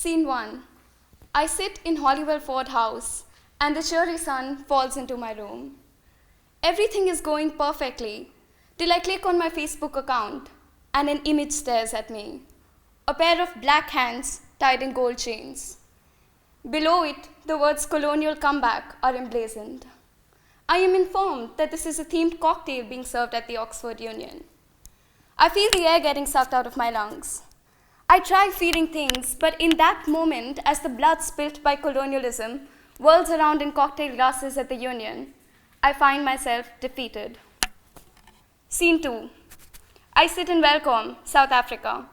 Scene 1. I sit in Holywell Ford House, and the cheery sun falls into my room. Everything is going perfectly, till I click on my Facebook account, and an image stares at me. A pair of black hands tied in gold chains. Below it, the words "colonial comeback" are emblazoned. I am informed that this is a themed cocktail being served at the Oxford Union. I feel the air getting sucked out of my lungs. I try feeding things, but in that moment, as the blood spilt by colonialism whirls around in cocktail glasses at the Union, I find myself defeated. Scene 2. I sit in Welkom, South Africa.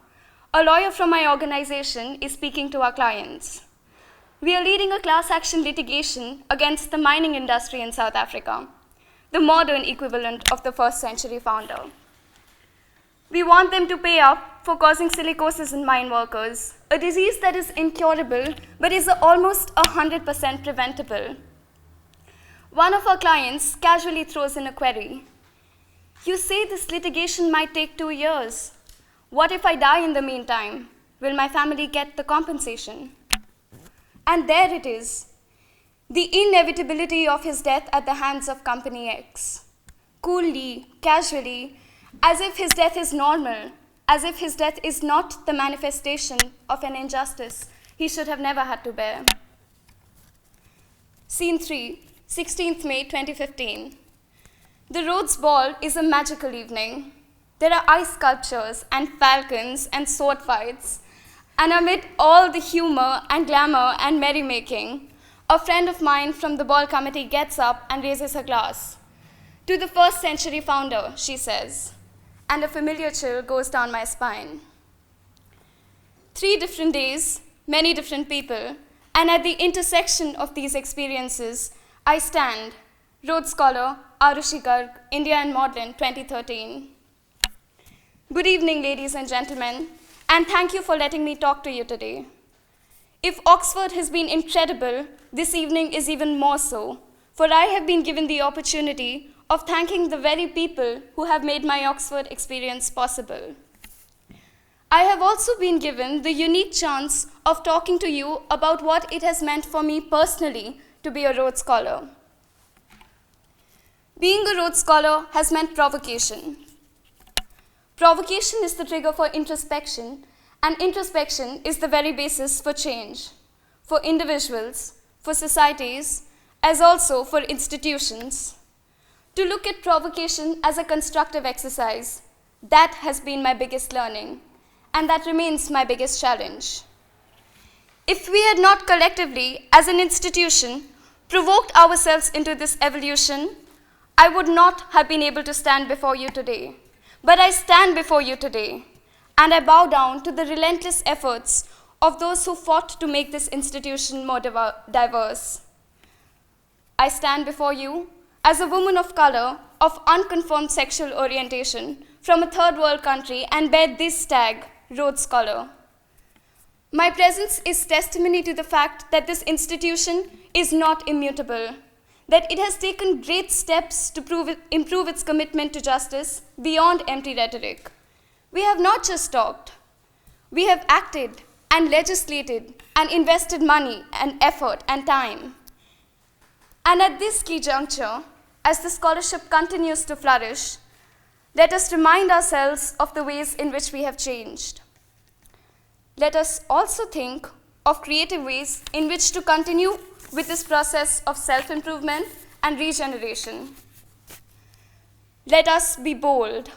A lawyer from my organization is speaking to our clients. We are leading a class action litigation against the mining industry in South Africa, the modern equivalent of the first century founder. We want them to pay up for causing silicosis in mine workers, a disease that is incurable but is almost 100% preventable. One of our clients casually throws in a query. You say this litigation might take 2 years. What if I die in the meantime? Will my family get the compensation? And there it is, the inevitability of his death at the hands of Company X. Coolly, casually, as if his death is normal, as if his death is not the manifestation of an injustice he should have never had to bear. Scene 3, 16th May 2015. The Rhodes Ball is a magical evening. There are ice sculptures and falcons and sword fights. And amid all the humor and glamour and merrymaking, a friend of mine from the ball committee gets up and raises her glass. To the first century founder, she says, and a familiar chill goes down my spine. 3 different days, many different people, and at the intersection of these experiences, I stand, Rhodes Scholar, Arushi Garg, India and Magdalen, 2013. Good evening, ladies and gentlemen, and thank you for letting me talk to you today. If Oxford has been incredible, this evening is even more so, for I have been given the opportunity of thanking the very people who have made my Oxford experience possible. I have also been given the unique chance of talking to you about what it has meant for me personally to be a Rhodes Scholar. Being a Rhodes Scholar has meant provocation. Provocation is the trigger for introspection, and introspection is the very basis for change, for individuals, for societies, as also for institutions. To look at provocation as a constructive exercise, that has been my biggest learning, and that remains my biggest challenge. If we had not collectively, as an institution, provoked ourselves into this evolution, I would not have been able to stand before you today. But I stand before you today, and I bow down to the relentless efforts of those who fought to make this institution more diverse. I stand before you as a woman of color, of unconfirmed sexual orientation, from a third world country, and bear this tag, Rhodes Scholar. My presence is testimony to the fact that this institution is not immutable, that it has taken great steps to improve its commitment to justice beyond empty rhetoric. We have not just talked. We have acted and legislated and invested money and effort and time. And at this key juncture, as the scholarship continues to flourish, let us remind ourselves of the ways in which we have changed. Let us also think of creative ways in which to continue with this process of self-improvement and regeneration. Let us be bold.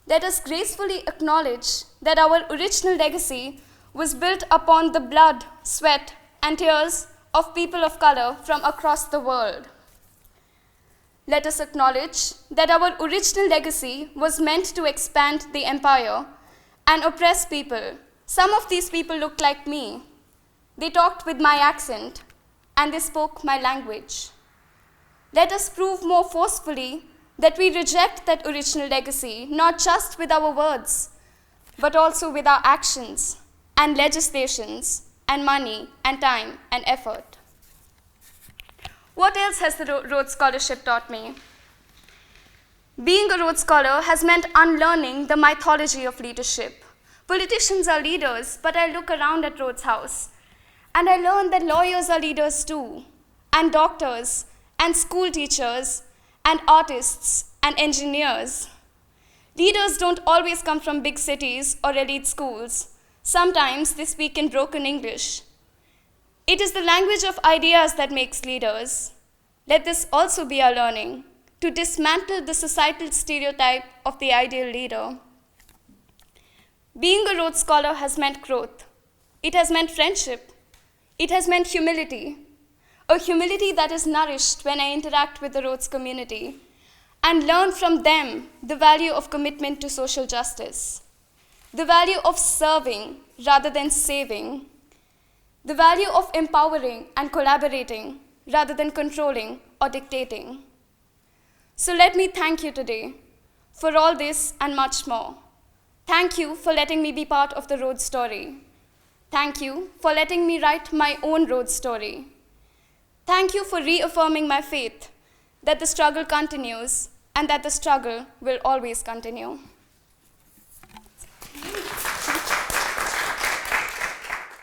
Let us gracefully acknowledge that our original legacy was built upon the blood, sweat, and tears of people of color from across the world. Let us acknowledge that our original legacy was meant to expand the empire and oppress people. Some of these people looked like me. They talked with my accent, and they spoke my language. Let us prove more forcefully that we reject that original legacy, not just with our words, but also with our actions and legislations and money and time and effort. What else has the Rhodes Scholarship taught me? Being a Rhodes Scholar has meant unlearning the mythology of leadership, Politicians are leaders, but I look around at Rhodes House, and I learn that lawyers are leaders too, and doctors, and school teachers, and artists, and engineers. Leaders don't always come from big cities or elite schools. Sometimes they speak in broken English. It is the language of ideas that makes leaders. Let this also be our learning, to dismantle the societal stereotype of the ideal leader. Being a Rhodes Scholar has meant growth. It has meant friendship. It has meant humility, a humility that is nourished when I interact with the Rhodes community and learn from them the value of commitment to social justice, the value of serving rather than saving, the value of empowering and collaborating rather than controlling or dictating. So let me thank you today for all this and much more. Thank you for letting me be part of the Rhodes story. Thank you for letting me write my own Rhodes story. Thank you for reaffirming my faith that the struggle continues and that the struggle will always continue.